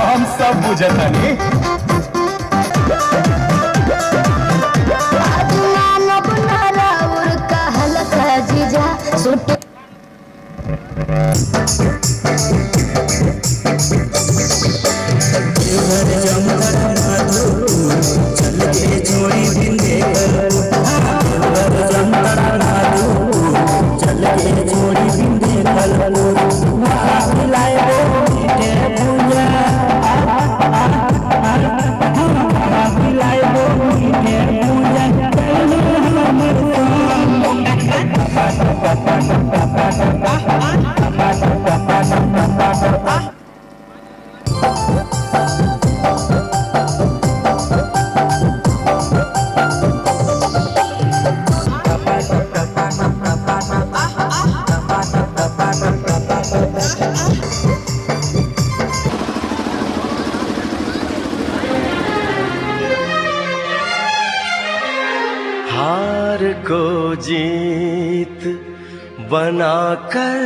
हम सब बुझतानी। हार को जीत बनाकर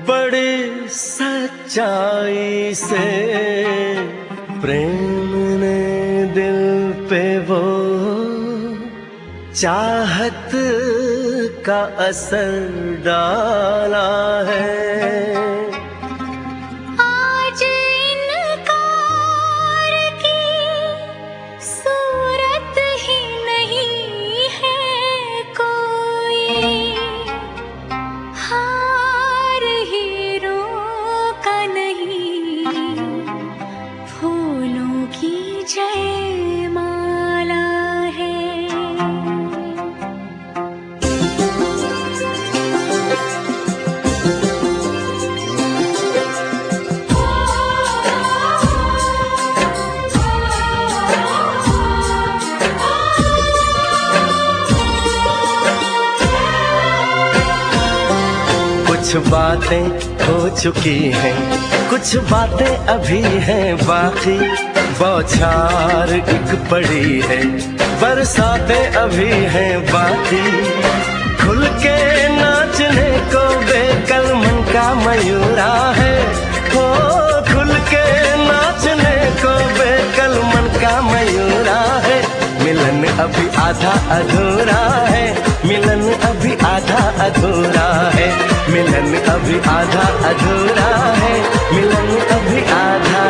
बड़े सच्चाई से प्रेम ने दिल पे वो चाहत का असर डाला है। कुछ बातें हो चुकी हैं, कुछ बातें अभी हैं बाकी, बौछार एक पड़ी है, बरसातें अभी हैं बाकी। खुल के नाचने को बेकल मन का मयूरा है, हो खुल के नाचने को बेकल मन का मयूरा है। मिलन अभी आधा अधूरा है, मिलन अभी आधा अधूरा है। मिलन अभी आधा अधूरा है, मिलन अभी आधा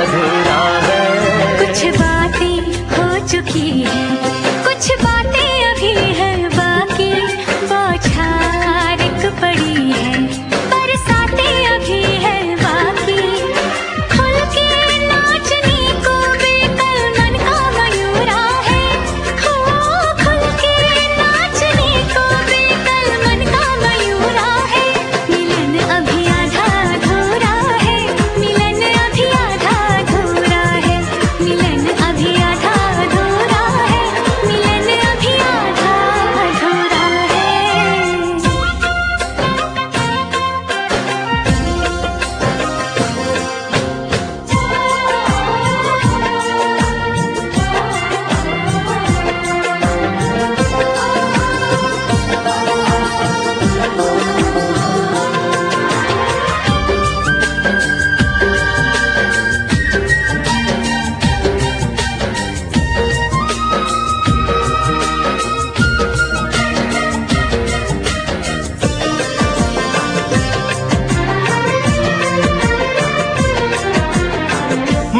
अधूरा है। कुछ बातें हो चुकी है, कुछ बातें अभी है बाकी, बौछार एक पड़ी है, बरसातें अभी है बाकी। खुल के नाचने को बेकल मन का मयूरा है, हो खुल के नाचने को बेकल मन का मयूरा है। मिलन अभी आधा अधूरा है, मिलन अभी आधा अधूरा है, मिलन अभी आधा अधूरा है, मिलन अभी आधा अधूरा है।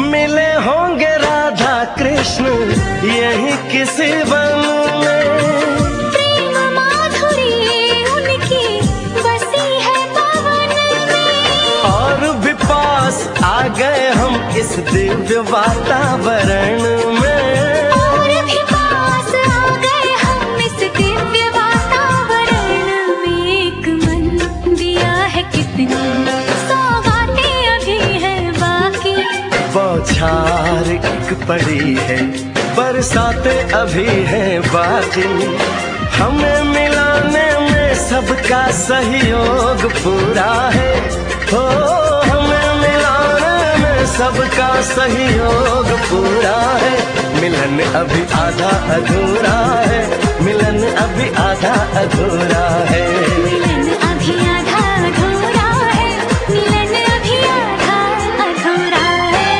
मिले होंगे राधा कृष्ण यही किसी वन में, प्रेम माधुरी उनकी बसी है पवन में, और भी पास आ गए हम इस दिव्य वातावरण में। और भी पास आ गए हम इस दिव्य वातावरण में। एक मन दिया है कितनी सौगातें अभी है बाकी, बौछार एक पड़ी है, बरसातें अभी है बाकी। हमें मिलाने में सबका सहयोग पूरा है, हो हमें मिलाने में सबका सहयोग पूरा है। मिलन अभी आधा अधूरा है, मिलन अभी आधा अधूरा है। मिलन अभी आधा अधूरा है, मिलन अभी आधा अधूरा है।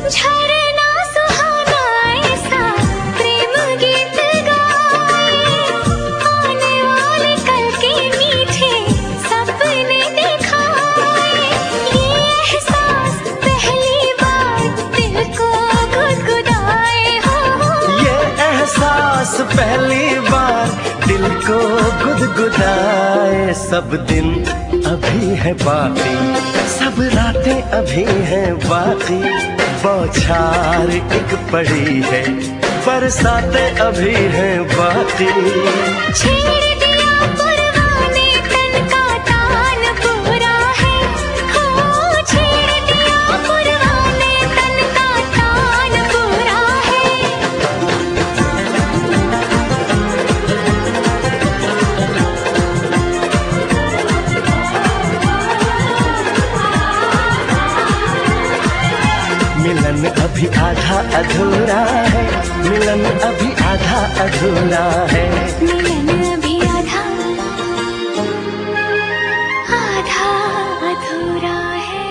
झरना सुहाना ऐसा प्रेम गीत गाए, आने वाले कल के मीठे सपने दिखाए। ये एहसास पहली बार दिल को गुदगुदाए हो, ये एहसास पहली बार दिल को गुदगुदाए। सब दिन अभी है बाकी, सब रातें अभी हैं बाकी। बौछार एक पड़ी है, बरसातें अभी हैं बाकी। छेड़ दिया पुरवाने तन का तान पूरा है, हो छेड़ दिया पुरवाने तन का तान पूरा है। मिलन अभी आधा अधूरा है, मिलन अभी आधा अधूरा है। मिलन अभी आधा आधा अधूरा है।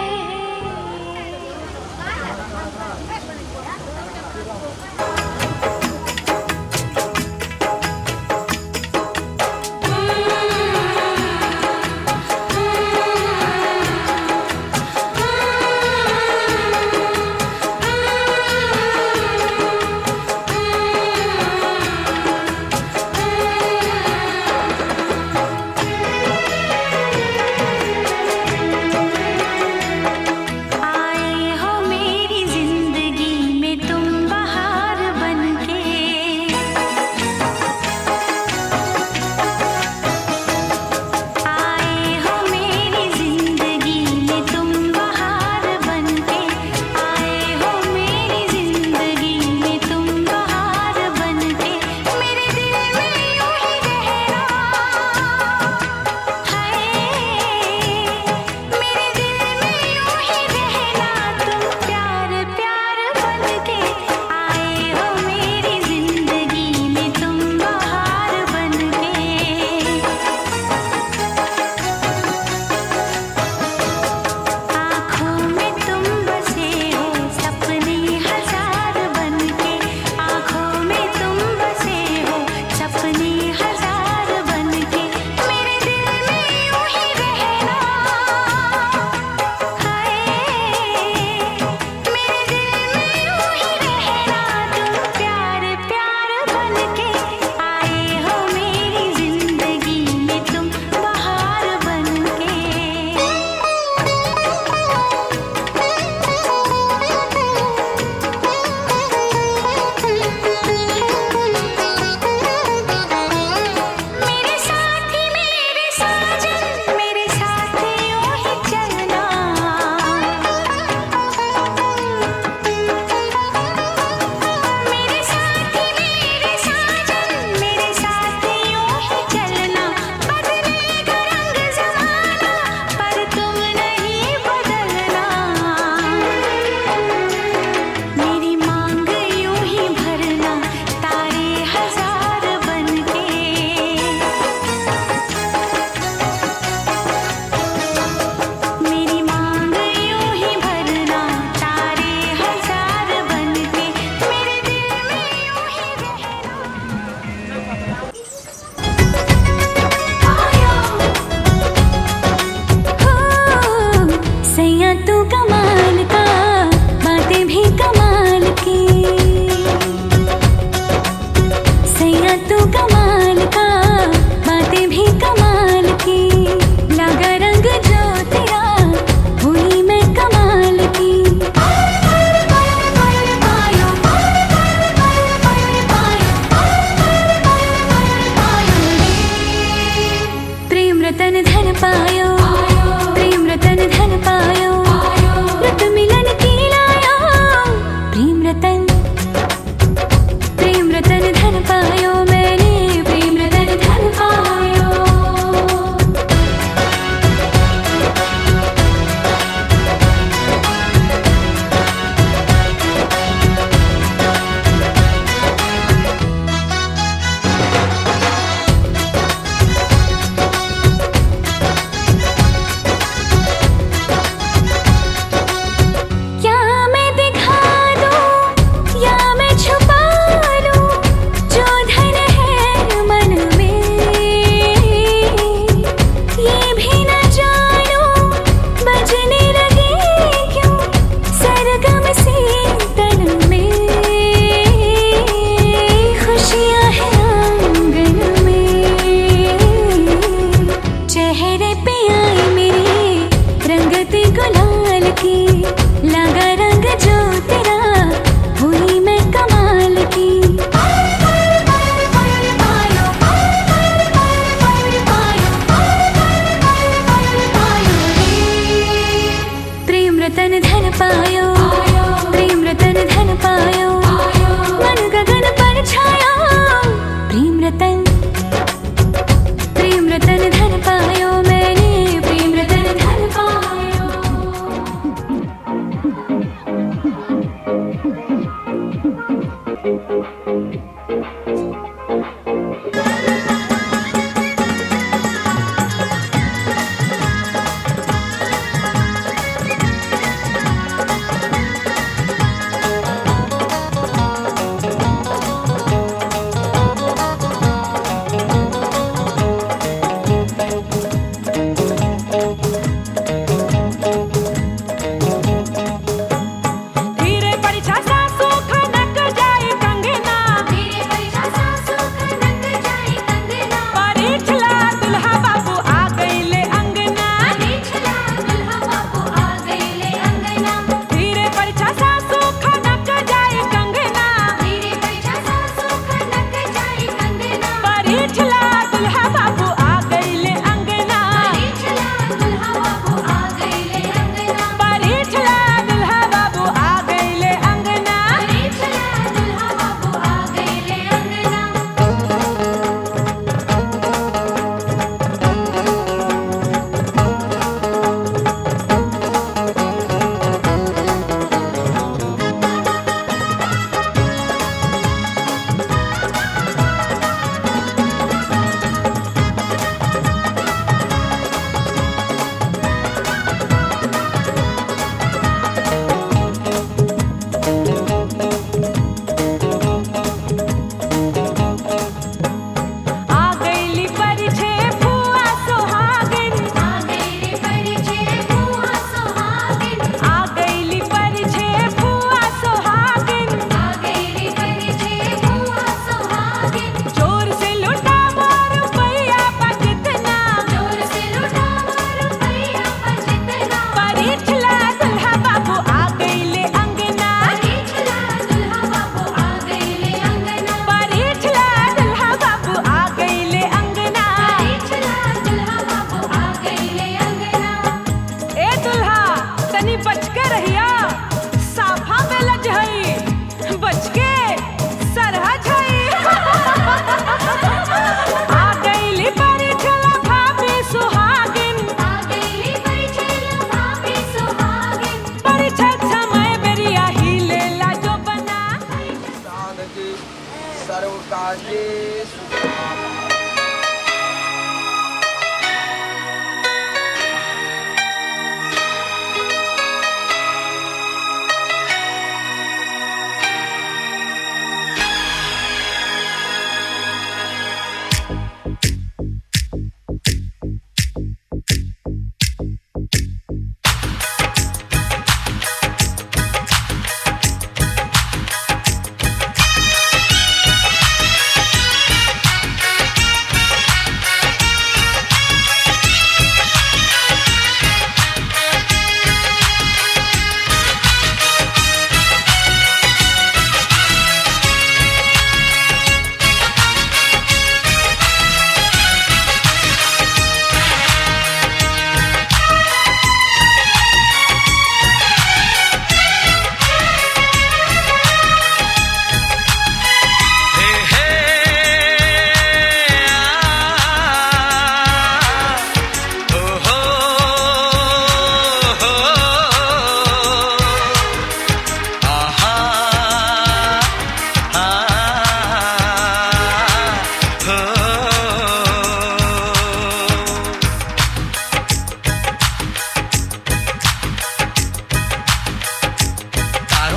काले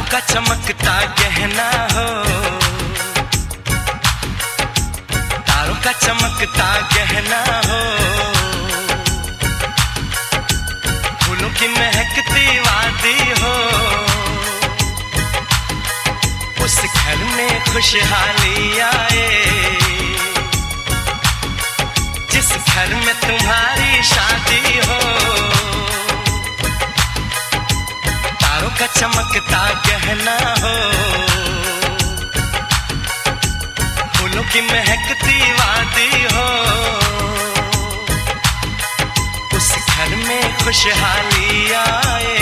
का चमकता गहना हो, तारों का चमकता गहना हो, फूलों की महकती वादी हो, उस घर में खुशहाली आए जिस घर में तुम्हारी शादी हो। तारों का चमकता गहना हो, फूलों की महकती वादी हो, उस घर में खुशहाली आए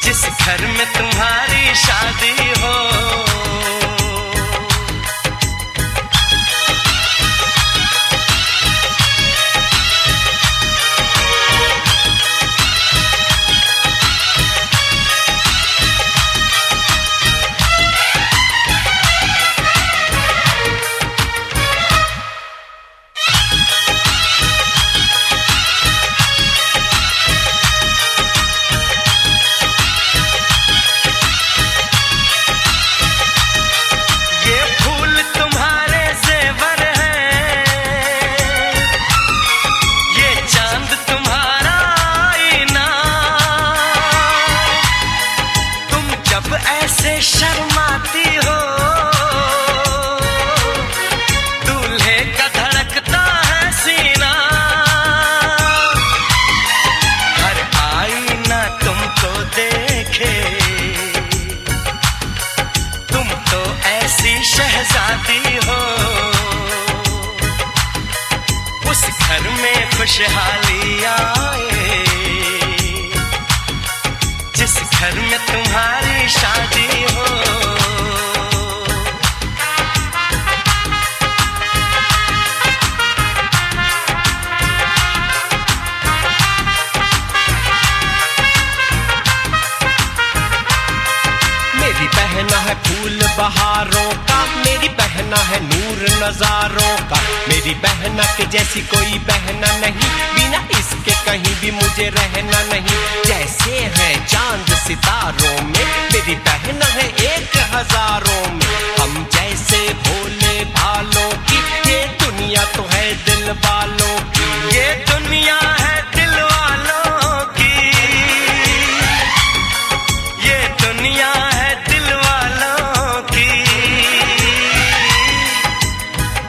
जिस घर में तुम्हारी शादी हो। शर्माती हो, दूल्हे का धड़कता है सीना, हर आईना तुमको देखे, तुम तो ऐसी शहजादी हो, उस घर में खुशहाली आए जिस घर में तुम्हारी शादी हो। मेरी बहना है फूल बहारों का, मेरी बहना है नूर नजारों का, मेरी बहना के जैसी कोई बहना नहीं, बिना इसके कहीं भी मुझे रहना नहीं। जैसे है चांद सितारों में, मेरी बहना है 1000 में, हम जैसे भोले भालों की, ये दुनिया तो है दिल वालों की, ये दुनिया है दिल वालों की, ये दुनिया है दिल वालों की।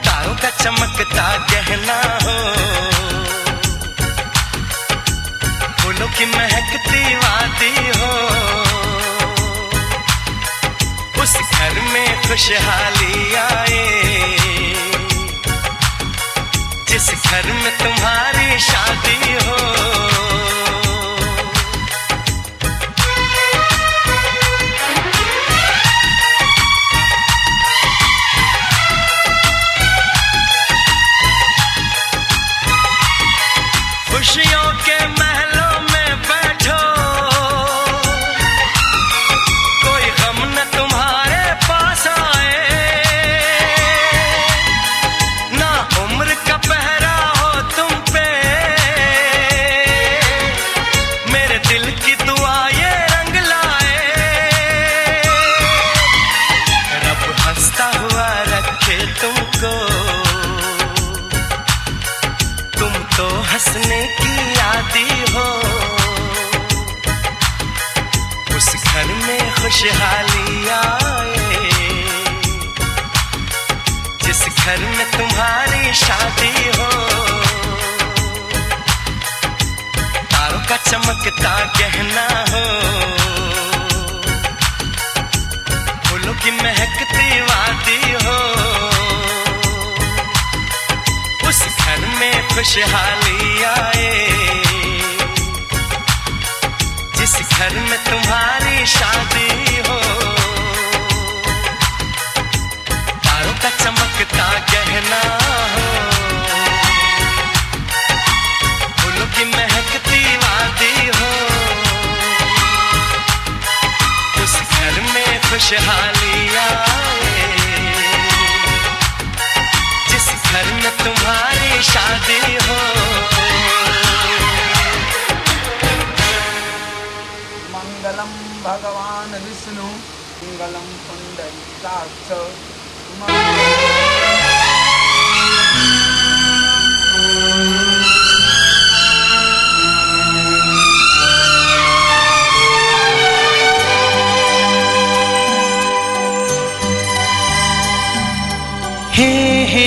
तारों का चमकता गहना हो, फूलों की महकती वादी हो, उस घर में खुशहाली आए जिस घर में तुम्हारी शादी हो। खुशियों के महलों में बैठो, कोई गम न तुम्हारे पास आए, घर में खुशहाली आए, जिस घर में तुम्हारी शादी हो, तारों का चमकता गहना हो, फूलों की महकती वादी हो, उस घर में खुशहाली आए, जिस घर में तुम्हारी शादी हो, तारों का चमकता गहना हो, फूलों की महकती वादी हो, उस घर में खुशहाली आए, जिस घर में तुम्हारी शादी हो। मंगलम भगवान विष्णु मंगलम पुंडरीकाक्ष। हे हे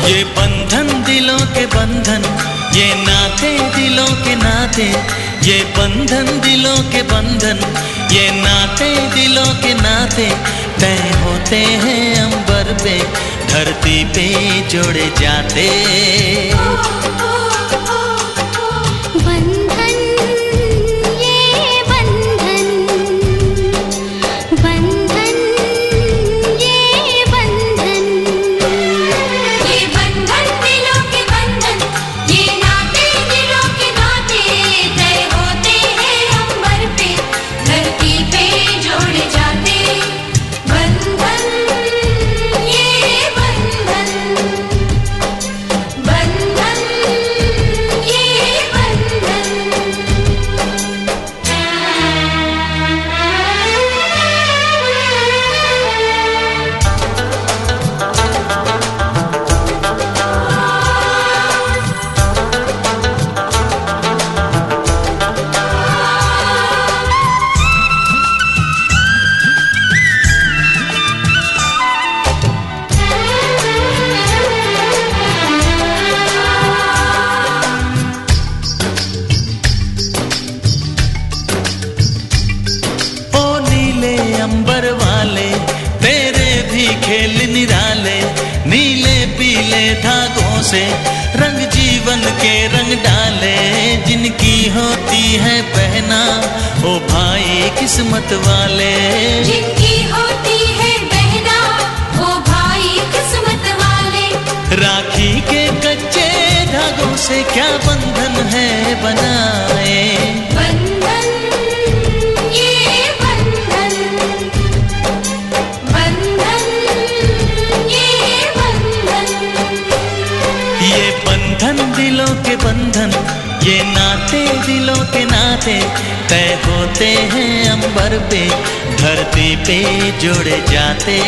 ये बंधन दिलों के बंधन, ये नाते दिलों के नाते, ये बंधन दिलों के बंधन, ये नाते दिलों के नाते, तय होते हैं अंबर पे, धरती पे जोड़े जाते। अंबर वाले तेरे भी खेल निराले, नीले पीले धागों से रंग जीवन के रंग डाले, जिनकी होती है पहना ओ भाई किस्मत वाले, जिनकी होती है बहना ओ भाई किस्मत वाले, राखी के कच्चे धागों से क्या बंधन है बनाए, बंधन ये बंधन, बंधन ये बंधन, ये बंधन दिलों के बंधन, ये नाते दिलों के नाते, तय होते हैं अंबर पे, धरती पे जोड़े जाते।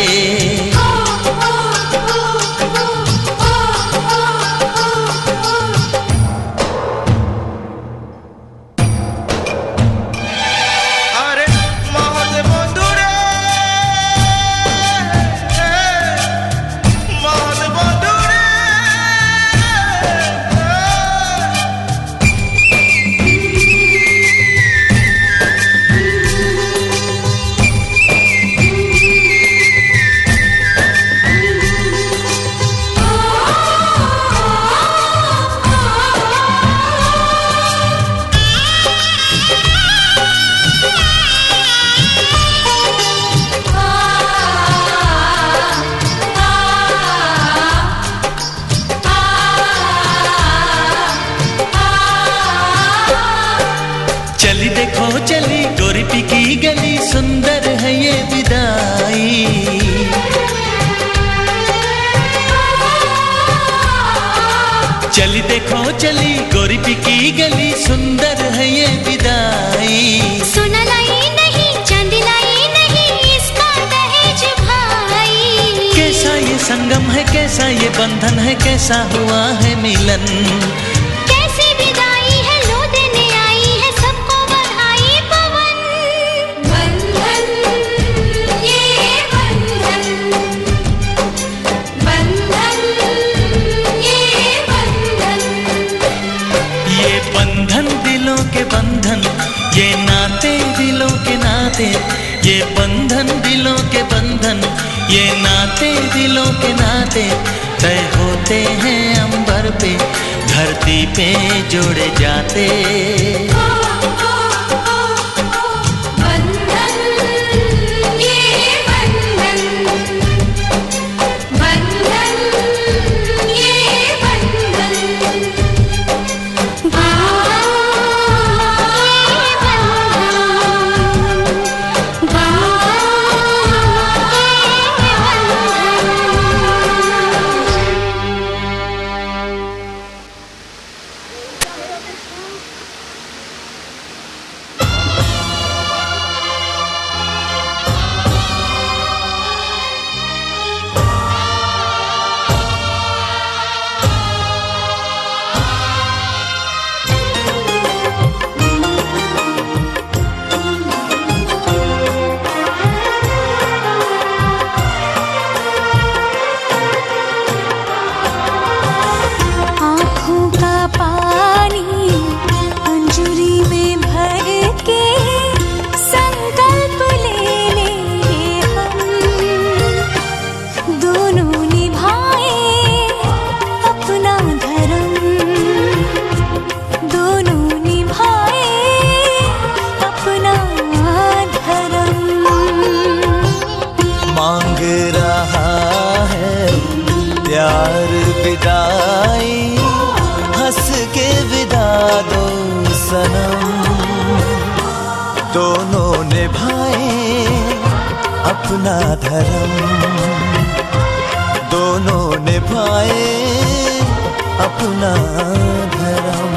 चली देखो चली गोरीपी की गली, सुंदर है ये विदाई, चली देखो चली गोरी पिकी गली, सुंदर है ये विदाई। सोना लाई नहीं चांदी लाई नहीं, इसका दहेज भाई। कैसा ये संगम है, कैसा ये बंधन है, कैसा हुआ है मिलन। कैसी विदाई है, लो देने आई है सबको बधाई पवन। बंधन ये बंधन, बंधन ये बंधन। ये बंधन दिलों के बंधन, ये नाते दिलों के नाते। ये बंधन दिलों के बंधन, ये नाते दिलों के नाते। तय होते हैं अंबर पे, धरती पे जोड़े जाते। बंधन ये बंधन, बंधन ये बंधन। आँखों का पानी अंजुरी में भर के संकल्प ले ले हम, दोनों निभाए अपना धर्म, दोनों निभाए अपना धर्म। मांग रहा है प्यार विदाई, हंस के विदा दो सनम। दोनों निभाए अपना धर्म, दोनों निभाए अपना धर्म।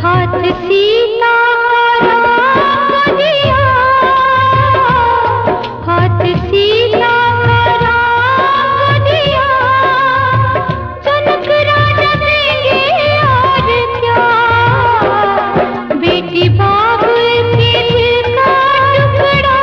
हाथ सीता का राम दिया, हाथ सीता का राम दिया। जनक राजा देंगे और क्या, बेटी बाबुल के दिल का टुकड़ा।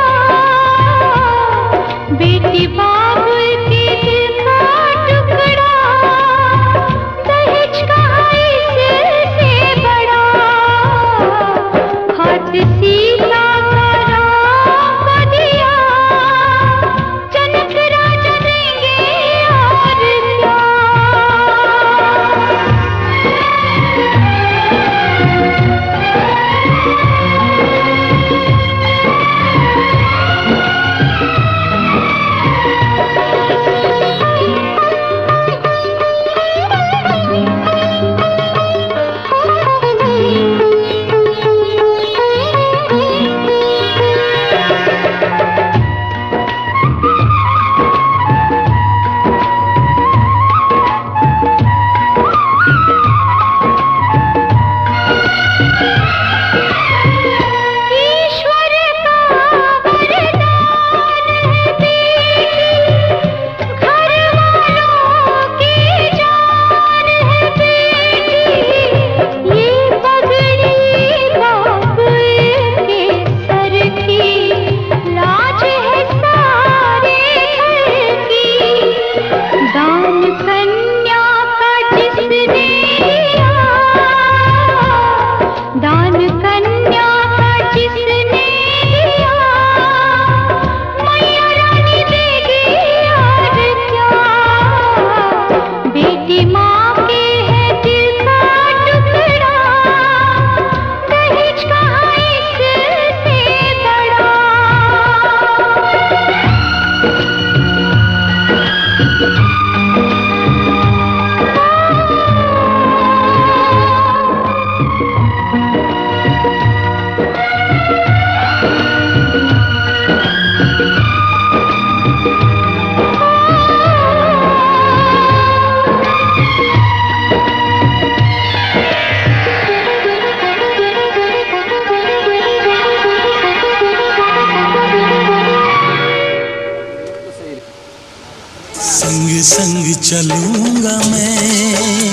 संग चलूंगा मैं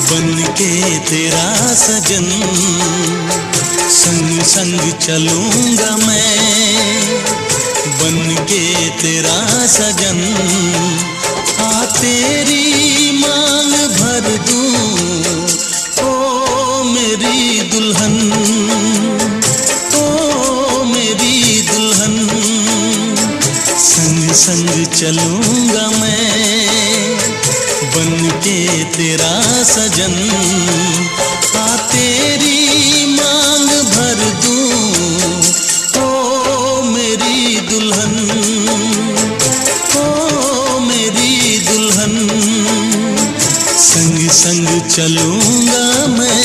बन के तेरा सजन, संग संग चलूंगा मैं बन के तेरा सजन। आ तेरी मांग भर दूं ओ मेरी दुल्हन, ओ मेरी दुल्हन। संग संग चलूंगा मैं बन के तेरा सजन। आ तेरी मांग भर दूं ओ मेरी दुल्हन, ओ मेरी दुल्हन। संग संग चलूंगा मैं।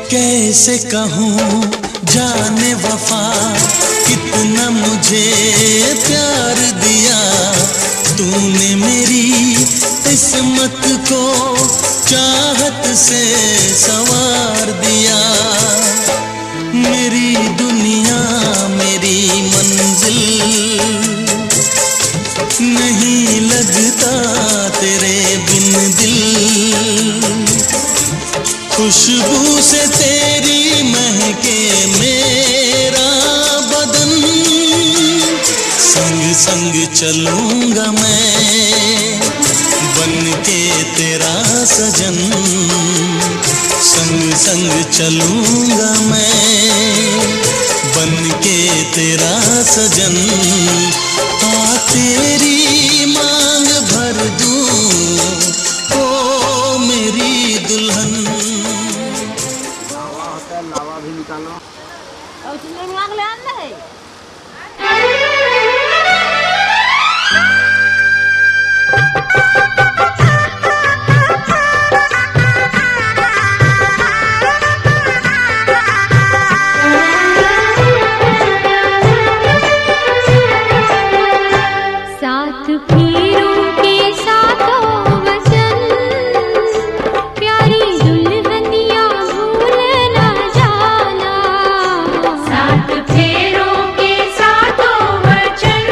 कैसे कहूँ जाने वफा कितना मुझे प्यार दिया तूने, मेरी किस्मत को चाहत से संवार दिया। मेरी दुनिया मेरी मंजिल नहीं लगता तेरे बिन दिल। खुशबू से तेरी महके मेरा बदन, संग संग चलूंगा मैं बन के तेरा सजन। संग संग चलूंगा मैं बन के तेरा सजन। आ तेरी मांग भर दूं ओ मेरी दुल्हन। लावा भी निकालो। और तुमने मांग ले आना है। साथ फेरों के साथों वचन, प्यारी दुल्हनिया भूल ना जाना। साथ फेरों के साथों वचन,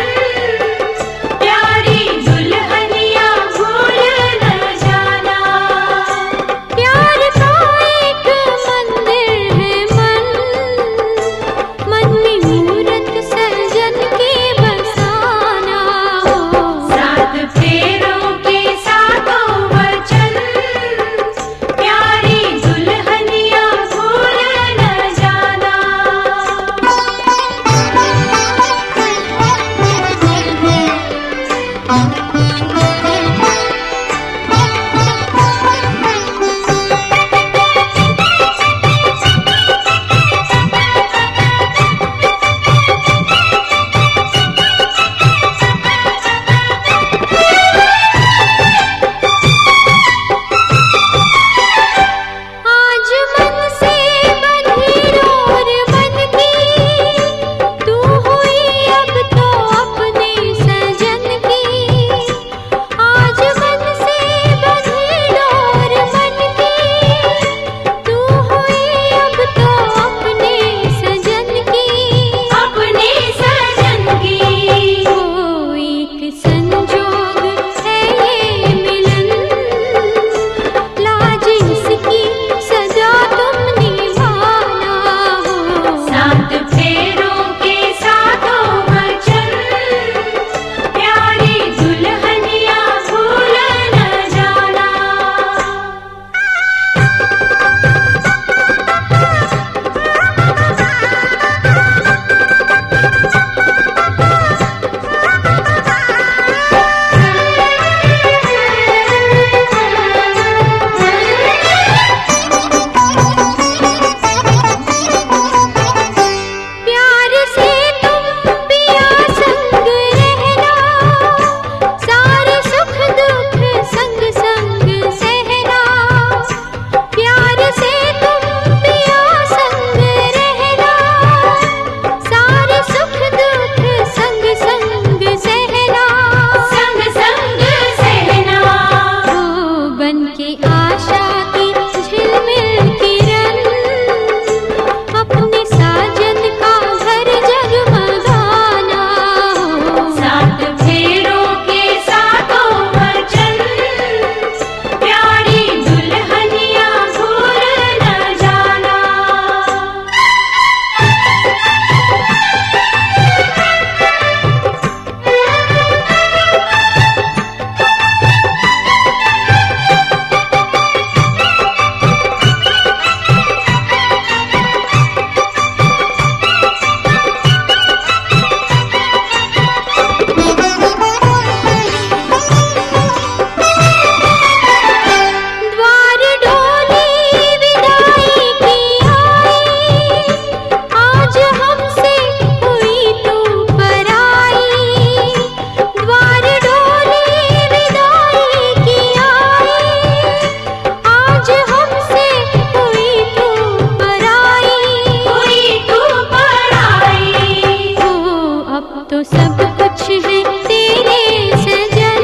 सब कुछ है तेरे सजन,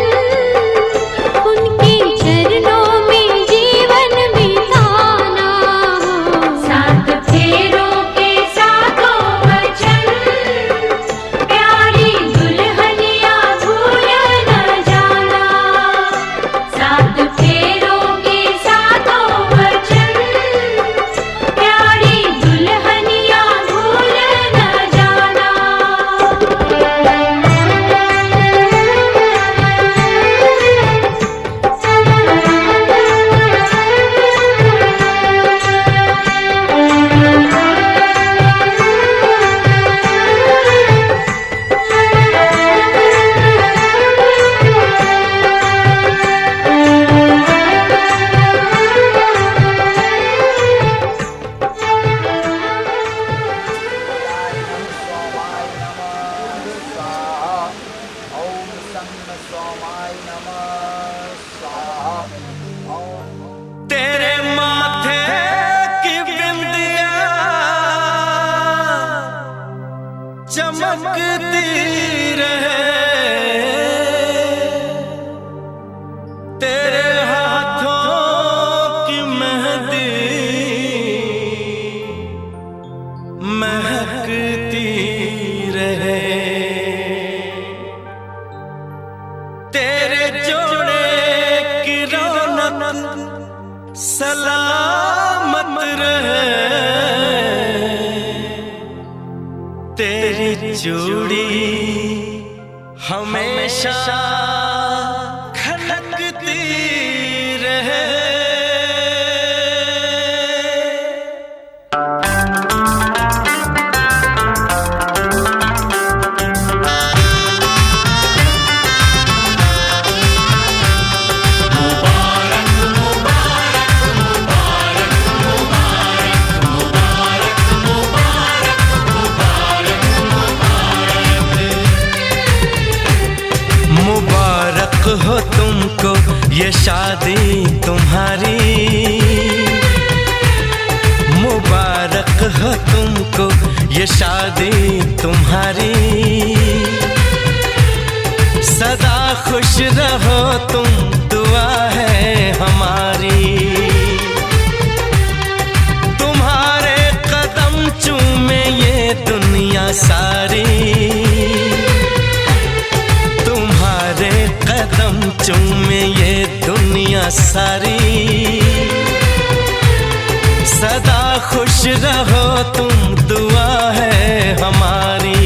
उनके चरणों में जीवन बिताना हो। सात फेरों के सातों वचन, प्यारी दुल्हनिया भूल न जाना। सात फेरों के सातों वचन, प्यारी दुल्हनिया भूल न जाना। ओम सन्न सोमाय नमः स्वाहा। ओम तेरे माथे की बिंदिया चमकती रहे, तेरे हाथों की मेहंदी महकती रहे, तेरे जोड़े की रौनक सलामत रहे, तेरी चूड़ी हमेशा खनकती रहे। मुबारक हो तुमको ये शादी तुम्हारी, मुबारक हो तुमको ये शादी तुम्हारी। सदा खुश रहो तुम, दुआ है हमारी। तुम्हारे कदम चूमे ये दुनिया सारी, तुम्हारे कदम चूमे ये दुनिया सारी। सदा खुश रहो तुम, दुआ है हमारी।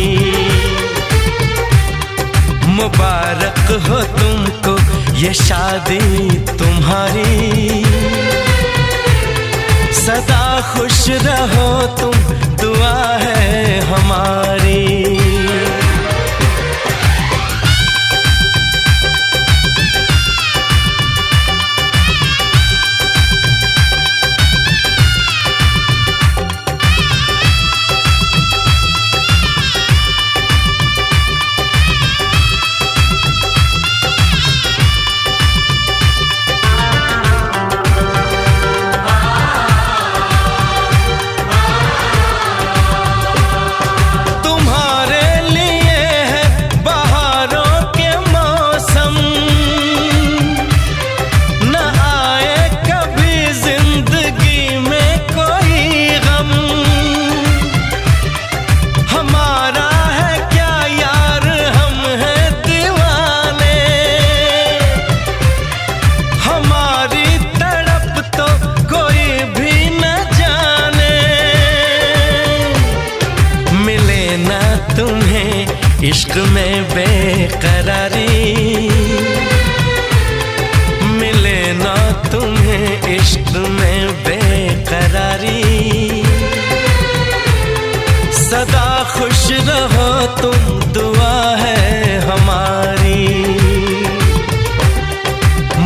मुबारक हो तुमको ये शादी तुम्हारी, सदा खुश रहो तुम, दुआ है हमारी। इश्क में बेकरारी मिले ना तुम्हें, इश्क में बेकरारी। सदा खुश रहो तुम, दुआ है हमारी।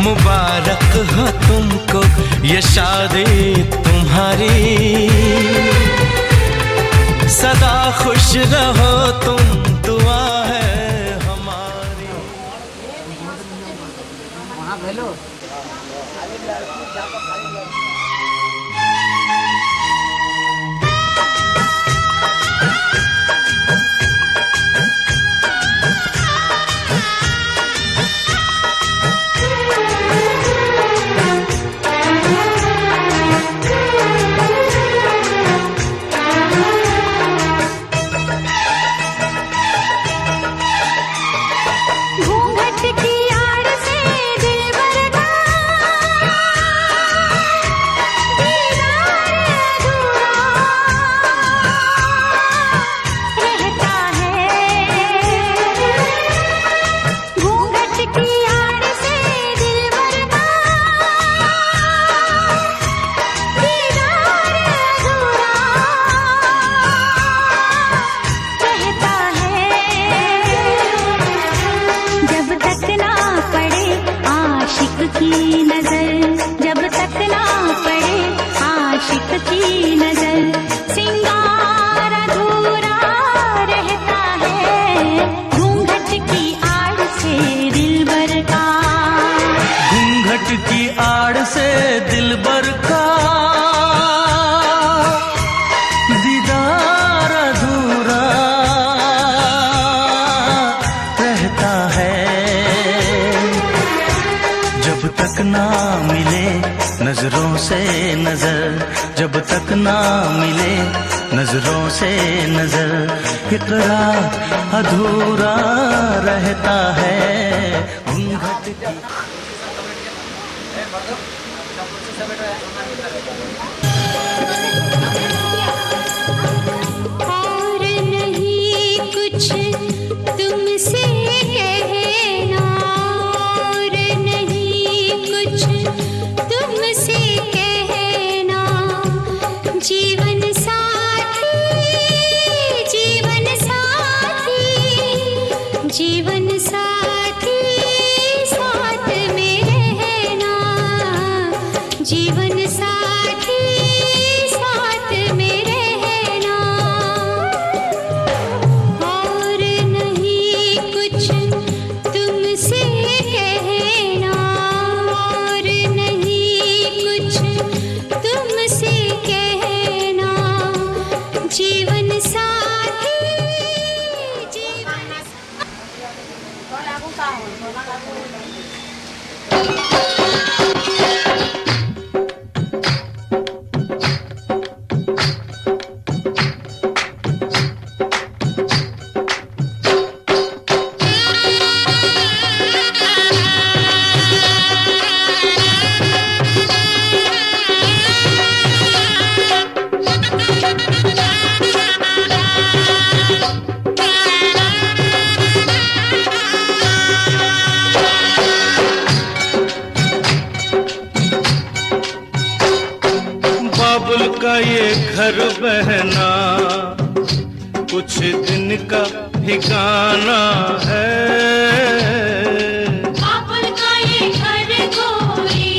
मुबारक हो तुमको ये शादी तुम्हारी, सदा खुश रहो तुम, दुआ है हमारी। की नजर, जब तक ना पड़े आशिक की नजर, सिंगार अधूरा रहता है घूंघट की आड़ से दिलबर का। घूंघट की आड़ से दिलबर का दीदार अधूरा रहता है, जब तक ना मिले नजरों से नजर, जब तक ना मिले नजरों से नजर, इकरार अधूरा रहता है घूंघट की। और नहीं कुछ तुमसे कहना, और नहीं कुछ तुमसे कहना, जीवन साथी, जीवन साथी, जीवन साथी साथ में रहना, जीवन साथी साथ में रहना। और नहीं कुछ तुमसे कहना, और नहीं कुछ तुमसे कहना, जीवन साथी, जीवन बाबुल का ये घर बहना कुछ दिन का ठिकाना है, बाबुल का ये घर गोरी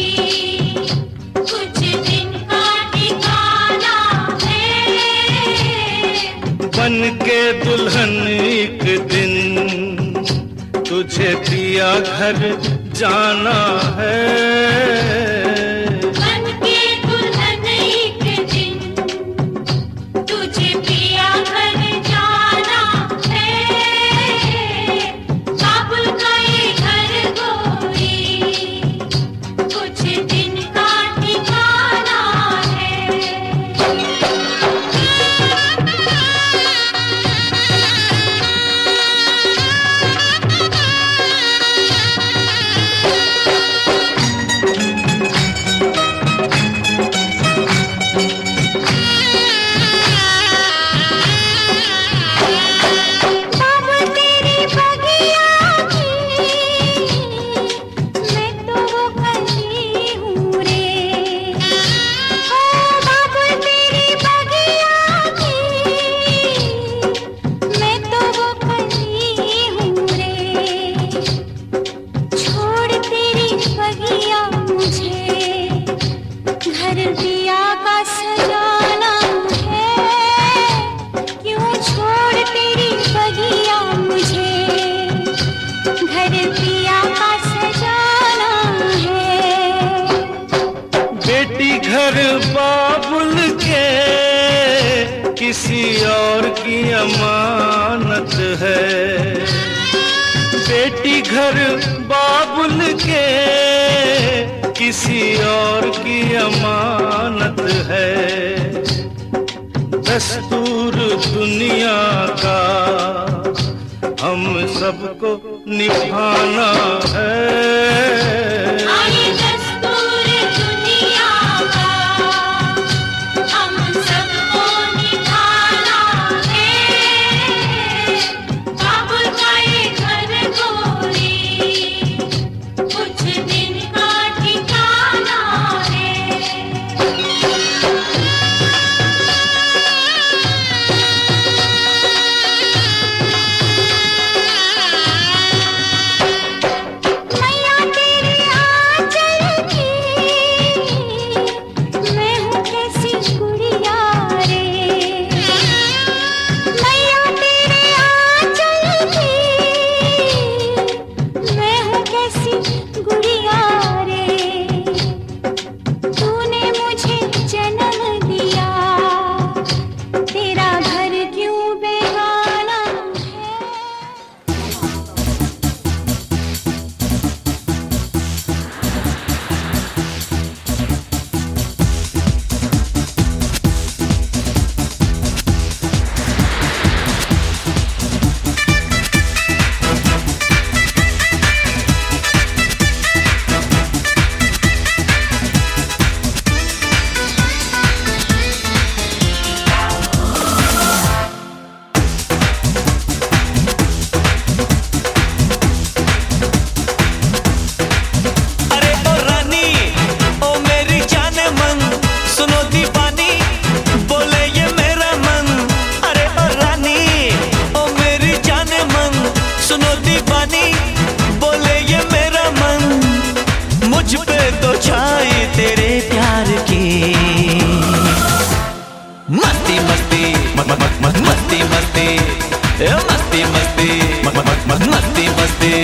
कुछ दिन का ठिकाना है, बन के दुल्हन एक दिन तुझे पिया घर जाना है, बन के दुल्हन एक दिन तुझे पिया घर जाना है, बाबुल का ये घर गोरी कुछ दिन का ठिकाना बाबुल तेरी बगिया की मैं तो वो कली हूँ रे, ओ बाबुल तेरी बगिया की मैं तो वो कली हूँ रे, छोड़ तेरी बगिया मुझे घर दिया का सजाना है, क्यों छोड़ तेरी बगिया मुझे घर दिया का सजाना है। बेटी घर बाबुल के किसी और की अमानत है, बेटी घर बाबुल के किसी और की अमानत है, दस्तूर दुनिया का हम सबको निभाना है। आई दस्तूर दुनिया का हम सबको निभाना है, बाबुल का ये घर गोरी कुछ दिन का ठिकाना है। मैया तेरी मस्ती मस्ती मस्ती मस्ती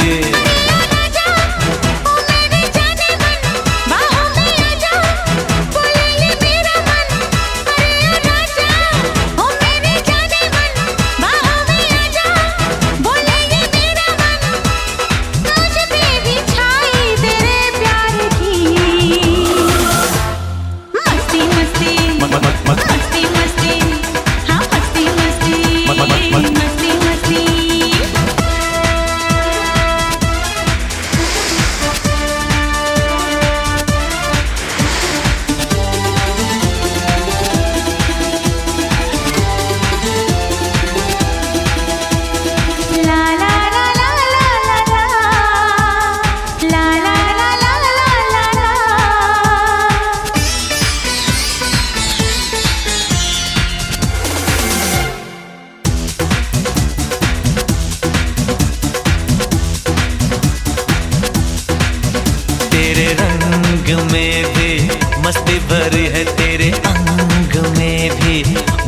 मस्ती भरी है तेरे अंग में भी,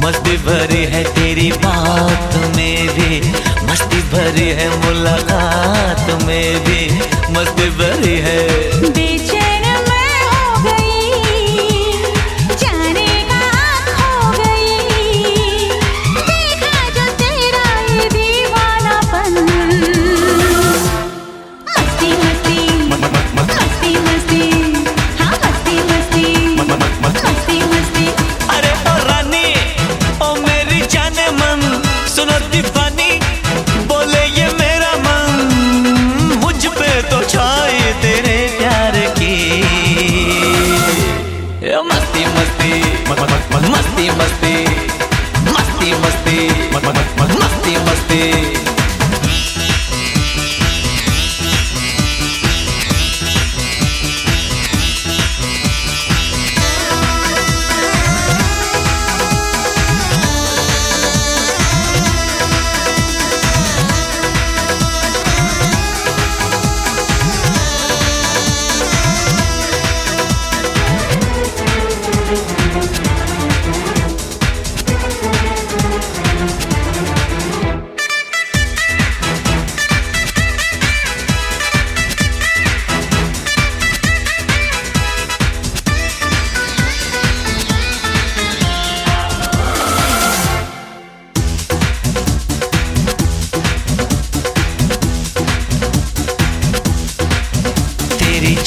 मस्ती भरी है तेरी बात में भी, मस्ती भरी है मुलाकात में भी, मस्ती भरी है। बेचैन मैं हो गई, जाने का हो गई, देखा जो तेरा ये दीवानापन। मस्ती मस्ती मस्ती मस्ती मस्ती मस्ती। अरे ओ रानी ओ मेरी जाने मन, सुनो दीवानी बोले ये मेरा मन, मुझ पे तो छाई तेरे प्यार की मस्ती मस्ती मस्ती मस्ती मस्ती मस्ती मस्ती मस्ती।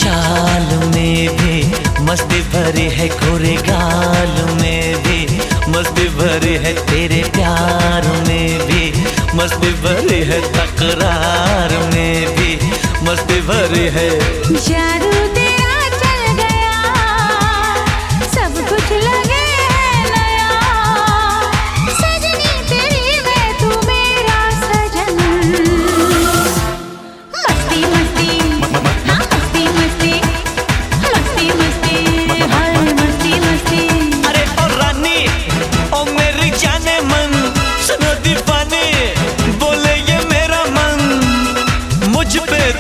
चाल में भी मस्ती भरी है, गोरे गाल में भी मस्ती भरी है, तेरे प्यार में भी मस्ती भरी है, तकरार में भी मस्ती भरी है। जादू तेरा चल गया, सब कुछ लगे है नया, सजनी तेरी मैं तू मेरा सजन। मस्ती मस्ती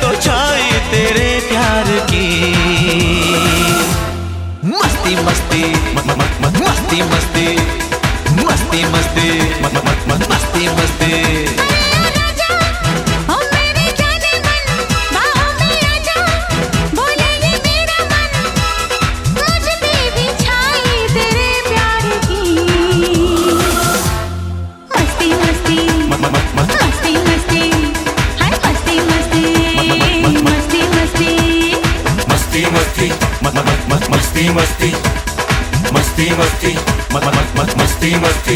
तो छाई तेरे प्यार की मस्ती मस्ती मस्ती मस्ती मस्ती मस्ती मस्ती मस्ती। मस्ती मस्ती मस्ती मस्ती मस्ती मस्ती।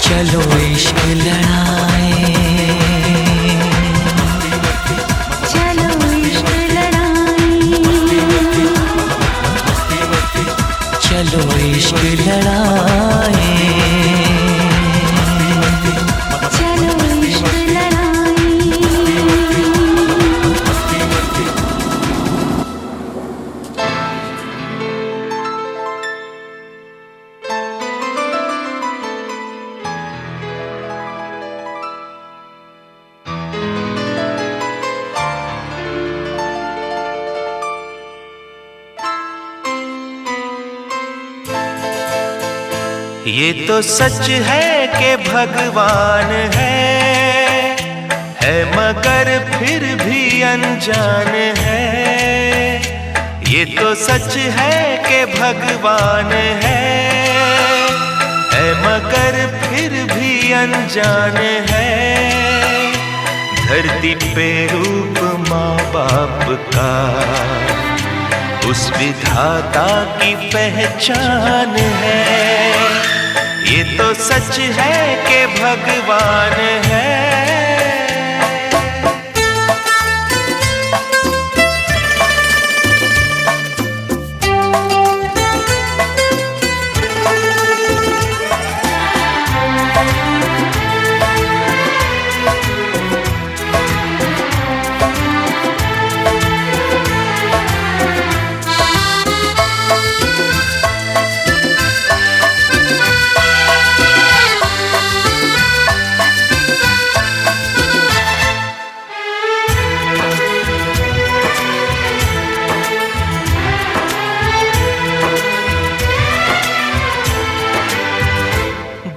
चलो इश्क लड़ाए, चलो इश्क लड़ाए, चलो इश्क लड़ाए, चलो इश्क लड़ाए। ये तो सच है कि भगवान है, मगर फिर भी अनजान है। ये तो सच है कि भगवान है मगर फिर भी अनजान है। धरती पे रूप माँ बाप का उस विधाता की पहचान है। ये तो सच है कि भगवान है।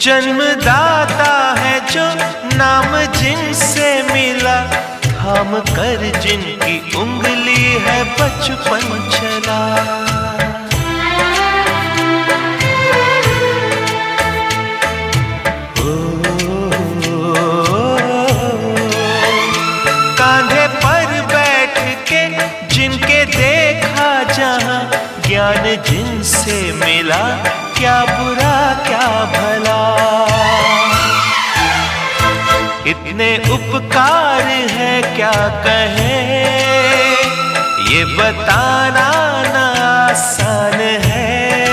जन्मदाता है जो नाम जिनसे मिला, थाम कर जिनकी उंगली है बचपन चला। कांधे पर बैठ के जिनके देखा जहां, ज्ञान जिनसे मिला, क्या बुरा क्या भला। इतने उपकार है क्या कहें, ये बताना ना आसान है।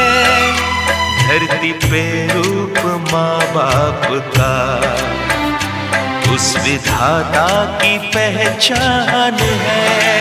धरती पे रूप माँ बाप का उस विधाता की पहचान है।